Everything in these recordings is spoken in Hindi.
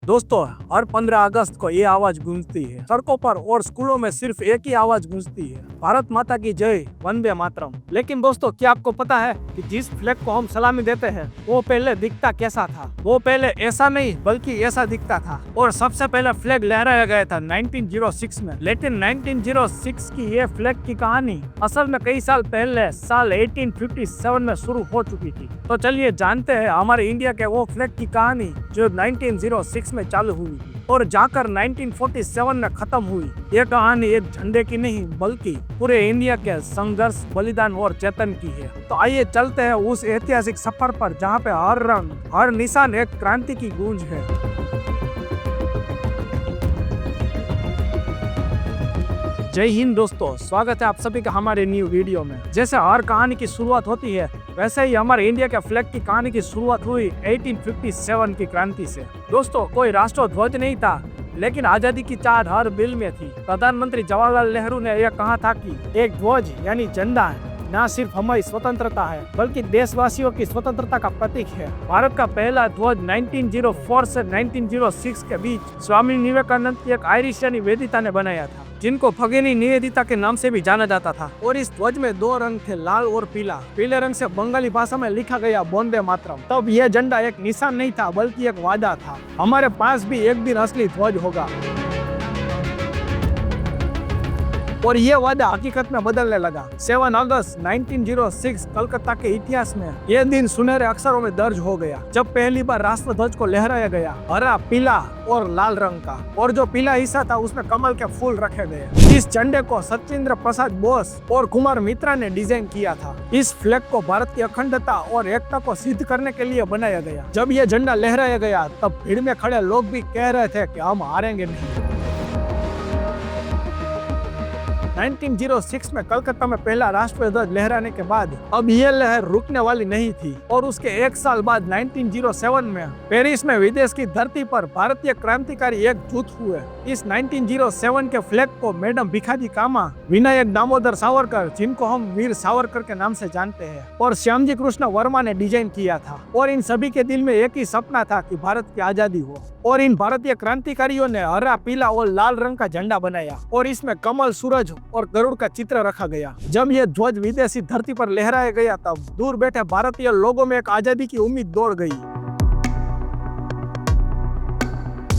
दोस्तों, हर 15 अगस्त को ये आवाज गूंजती है सड़कों पर और स्कूलों में। सिर्फ एक ही आवाज गूंजती है, भारत माता की जय, वंदे मातरम। लेकिन दोस्तों, क्या आपको पता है कि जिस फ्लैग को हम सलामी देते हैं वो पहले दिखता कैसा था? वो पहले ऐसा नहीं बल्कि ऐसा दिखता था। और सबसे पहले फ्लैग लहराया गया था 1906 में। लेकिन 1906 की ये फ्लैग की कहानी असल में कई साल पहले साल 1857 में शुरू हो चुकी थी। तो चलिए जानते हैं हमारे इंडिया के वो फ्लैग की कहानी जो 1906 में चालू हुई और जाकर 1947 में खत्म हुई। ये कहानी एक झंडे की नहीं बल्कि पूरे इंडिया के संघर्ष, बलिदान और चेतन की है। तो आइए चलते हैं उस ऐतिहासिक सफर पर जहाँ पे हर रंग, हर निशान एक क्रांति की गूंज है। जय हिंद दोस्तों, स्वागत है आप सभी का हमारे न्यू वीडियो में। जैसे हर कहानी की शुरुआत होती है वैसे ही हमारे इंडिया के फ्लैग की कहानी की शुरुआत हुई 1857 की क्रांति से। दोस्तों, कोई राष्ट्रध्वज नहीं था लेकिन आजादी की चाह हर दिल में थी। प्रधानमंत्री जवाहरलाल नेहरू ने यह कहा था कि एक ध्वज यानी झंडा न सिर्फ हमारी स्वतंत्रता है बल्कि देशवासियों की स्वतंत्रता का प्रतीक है। भारत का पहला ध्वज 1904 से 1906 के बीच स्वामी विवेकानंद की एक आयरिश यानी वेदिता ने बनाया था, जिनको भगिनी निवेदिता के नाम से भी जाना जाता था। और इस ध्वज में दो रंग थे, लाल और पीला। पीले रंग से बंगाली भाषा में लिखा गया वंदे मातरम। तब यह झंडा एक निशान नहीं था बल्कि एक वादा था, हमारे पास भी एक दिन असली ध्वज होगा। और ये वादा हकीकत में बदलने लगा। 7 अगस्त 1906 कलकत्ता के इतिहास में यह दिन सुनहरे अक्षरों में दर्ज हो गया, जब पहली बार राष्ट्रध्वज को लहराया गया, हरा, पीला और लाल रंग का। और जो पीला हिस्सा था उसमें कमल के फूल रखे गए। इस झंडे को सचिंद्र प्रसाद बोस और कुमार मित्रा ने डिजाइन किया था। इस फ्लैग को भारत की अखंडता और एकता को सिद्ध करने के लिए बनाया गया। जब यह झंडा लहराया गया तब भीड़ में खड़े लोग भी कह रहे थे कि हम हारेंगे नहीं। 1906 में कलकत्ता में पहला राष्ट्रीय ध्वज लहराने के बाद अब यह लहर रुकने वाली नहीं थी। और उसके एक साल बाद 1907 में पेरिस में विदेश की धरती पर भारतीय क्रांतिकारी एकजुट हुए। इस 1907 के फ्लैग को मैडम भिखाजी कामा, विनायक दामोदर सावरकर, जिनको हम वीर सावरकर के नाम से जानते हैं, और श्यामजी कृष्ण वर्मा ने डिजाइन किया था। और इन सभी के दिल में एक ही सपना था कि भारत की आजादी हो। और इन भारतीय क्रांतिकारियों ने हरा, पीला और लाल रंग का झंडा बनाया और इसमें कमल, सूरज और गरुड़ का चित्र रखा गया। जब यह ध्वज विदेशी धरती पर लहराया गया तब दूर बैठे भारतीय लोगों में एक आजादी की उम्मीद दौड़ गई।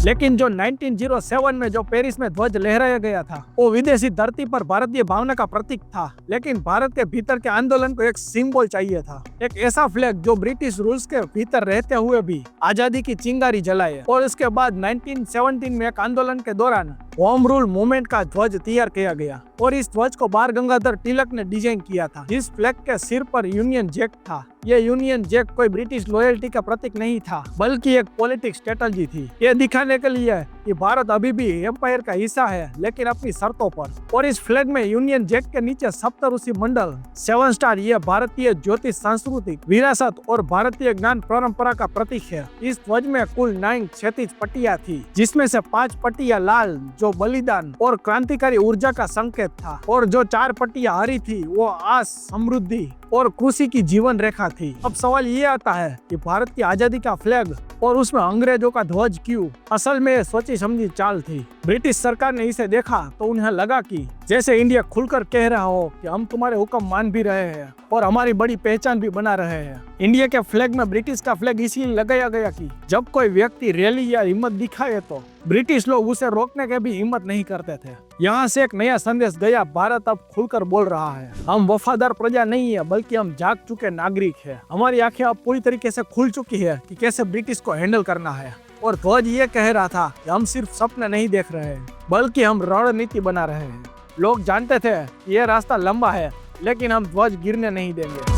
लेकिन जो 1907 में जो पेरिस में ध्वज लहराया गया था वो विदेशी धरती पर भारतीय भावना का प्रतीक था। लेकिन भारत के भीतर के आंदोलन को एक सिंबल चाहिए था, एक ऐसा फ्लैग जो ब्रिटिश रूल्स के भीतर रहते हुए भी आजादी की चिंगारी जलाए। और उसके बाद 1917 में एक आंदोलन के दौरान होम रूल मूवमेंट का ध्वज तैयार किया गया और इस ध्वज को बाल गंगाधर तिलक ने डिजाइन किया था, जिस फ्लैग के सिर पर यूनियन जैक था। यह यूनियन जैक कोई ब्रिटिश लॉयल्टी का प्रतीक नहीं था बल्कि एक पॉलिटिक्स स्ट्रेटजी थी, ये दिखाने के लिए कि भारत अभी भी एम्पायर का हिस्सा है लेकिन अपनी शर्तों पर। और इस फ्लैग में यूनियन जैक के नीचे सप्तऋषि मंडल, 7 स्टार, यह भारतीय ज्योतिष, सांस्कृतिक विरासत और भारतीय ज्ञान परंपरा का प्रतीक है। इस ध्वज में कुल 9 क्षैतिज पट्टियां थी, जिसमें से 5 पट्टियां लाल जो बलिदान और क्रांतिकारी ऊर्जा का संकेत था, और जो 4 पट्टियां हरी थी वो आस, समृद्धि और कृषि की जीवन रेखा थी। अब सवाल ये आता है कि भारत की आजादी का फ्लैग और उसमें अंग्रेजों का ध्वज क्यों? असल में सोची समझी चाल थी। ब्रिटिश सरकार ने इसे देखा तो उन्हें लगा कि जैसे इंडिया खुलकर कह रहा हो कि हम तुम्हारे हुक्म मान भी रहे हैं और हमारी बड़ी पहचान भी बना रहे हैं। इंडिया के फ्लैग में ब्रिटिश का फ्लैग इसलिए लगाया गया कि जब कोई व्यक्ति रैली या हिम्मत दिखाए तो ब्रिटिश लोग उसे रोकने के भी हिम्मत नहीं करते थे। यहाँ से एक नया संदेश गया, भारत अब खुलकर बोल रहा है, हम वफादार प्रजा नहीं है बल्कि हम जाग चुके नागरिक है। हमारी आंखें अब पूरी तरीके से खुल चुकी है कि कैसे ब्रिटिश को हैंडल करना है। और ध्वज ये कह रहा था कि हम सिर्फ सपने नहीं देख रहे हैं बल्कि हम रणनीति बना रहे हैं। लोग जानते थे ये रास्ता लंबा है लेकिन हम ध्वज गिरने नहीं देंगे।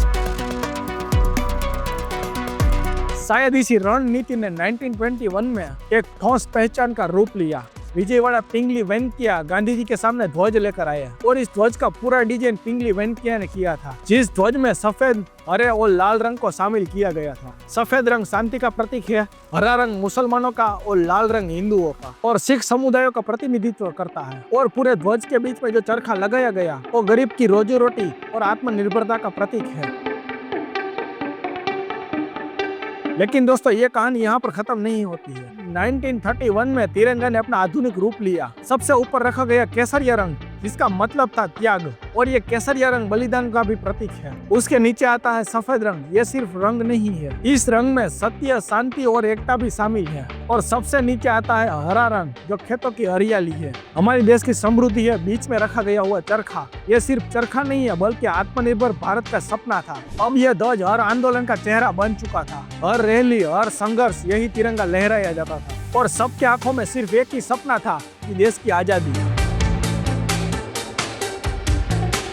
शायद इसी रणनीति ने 1921 में एक ठोस पहचान का रूप लिया। विजयवाड़ा पिंगली वेंकैया गांधी जी के सामने ध्वज लेकर आए और इस ध्वज का पूरा डिजाइन पिंगली वेंकैया ने किया था, जिस ध्वज में सफेद, हरे और लाल रंग को शामिल किया गया था। सफेद रंग शांति का प्रतीक है, हरा रंग मुसलमानों का और लाल रंग हिंदुओं का और सिख समुदायों का प्रतिनिधित्व करता है। और पूरे ध्वज के बीच में जो चरखा लगाया गया वो गरीब की रोजी रोटी और आत्मनिर्भरता का प्रतीक है। लेकिन दोस्तों ये कहानी यहाँ पर खत्म नहीं होती है। 1931 में तिरंगा ने अपना आधुनिक रूप लिया। सबसे ऊपर रखा गया केसरिया रंग, जिसका मतलब था त्याग, और ये केसरिया रंग बलिदान का भी प्रतीक है। उसके नीचे आता है सफेद रंग। ये सिर्फ रंग नहीं है, इस रंग में सत्य, शांति और एकता भी शामिल है। और सबसे नीचे आता है हरा रंग, जो खेतों की हरियाली है, हमारे देश की समृद्धि है। बीच में रखा गया हुआ चरखा, ये सिर्फ चरखा नहीं है बल्कि आत्मनिर्भर भारत का सपना था। अब यह ध्वज हर आंदोलन का चेहरा बन चुका था। हर रैली, हर संघर्ष यही तिरंगा लहराया जाता था और सबके आंखों में सिर्फ एक ही सपना था कि देश की आजादी।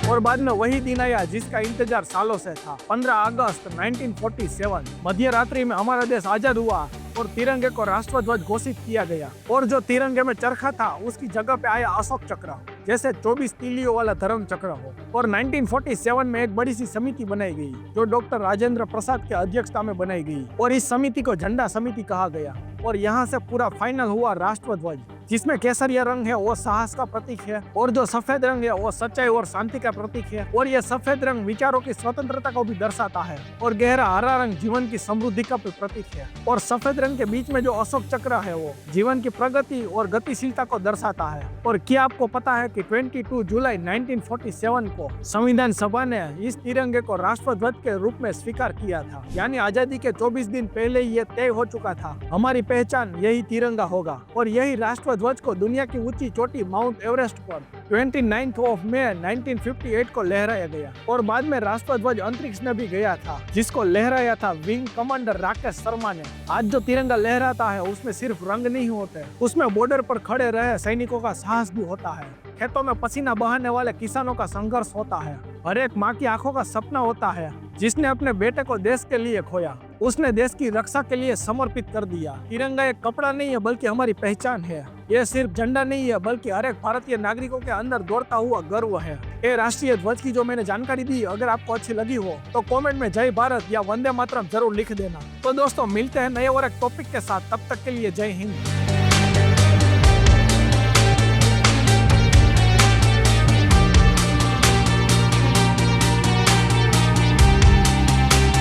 और बाद में वही दिन आया जिसका इंतजार सालों से था। 15 अगस्त 1947 मध्य रात्रि में हमारा देश आजाद हुआ और तिरंगे को राष्ट्रध्वज घोषित किया गया। और जो तिरंगे में चरखा था उसकी जगह पे आया अशोक चक्र, जैसे 24 तीलियों वाला धर्म चक्र हो। और 1947 में एक बड़ी सी समिति बनाई गई जो डॉक्टर राजेंद्र प्रसाद के अध्यक्षता में बनाई गई और इस समिति को झंडा समिति कहा गया। और यहाँ से पूरा फाइनल हुआ राष्ट्रध्वज, जिसमें केसरिया रंग है वो साहस का प्रतीक है और जो सफेद रंग है वो सच्चाई और शांति का प्रतीक है। और ये सफेद रंग विचारों की स्वतंत्रता को भी दर्शाता है और गहरा हरा रंग जीवन की समृद्धि का भी प्रतीक है। और सफेद रंग के बीच में जो अशोक चक्र है वो जीवन की प्रगति और गतिशीलता को दर्शाता है। और क्या आपको पता है कि 22 जुलाई 1947 को संविधान सभा ने इस तिरंगे को राष्ट्रध्वज के रूप में स्वीकार किया था। यानी आजादी के 24 दिन पहले ही ये तय हो चुका था, हमारी पहचान यही तिरंगा होगा। और यही राष्ट्रध्वज को दुनिया की ऊंची चोटी माउंट एवरेस्ट पर 29 मई 1958 को लहराया गया। और बाद में राष्ट्रध्वज अंतरिक्ष में भी गया था, जिसको लहराया था विंग कमांडर राकेश शर्मा ने। आज जो तिरंगा लहराता है उसमें सिर्फ रंग नहीं होते, उसमें बॉर्डर पर खड़े रहे सैनिकों का साहस भी होता है, खेतों में पसीना बहाने वाले किसानों का संघर्ष होता है, हर एक माँ की आंखों का सपना होता है जिसने अपने बेटे को देश के लिए खोया, उसने देश की रक्षा के लिए समर्पित कर दिया। तिरंगा एक कपड़ा नहीं है बल्कि हमारी पहचान है। ये सिर्फ झंडा नहीं है बल्कि हर एक भारतीय नागरिकों के अंदर दौड़ता हुआ गर्व है। ये राष्ट्रीय ध्वज की जो मैंने जानकारी दी अगर आपको अच्छी लगी हो तो कमेंट में जय भारत या वंदे मातरम जरूर लिख देना। तो दोस्तों मिलते हैं नए और एक टॉपिक के साथ, तब तक के लिए जय हिंद।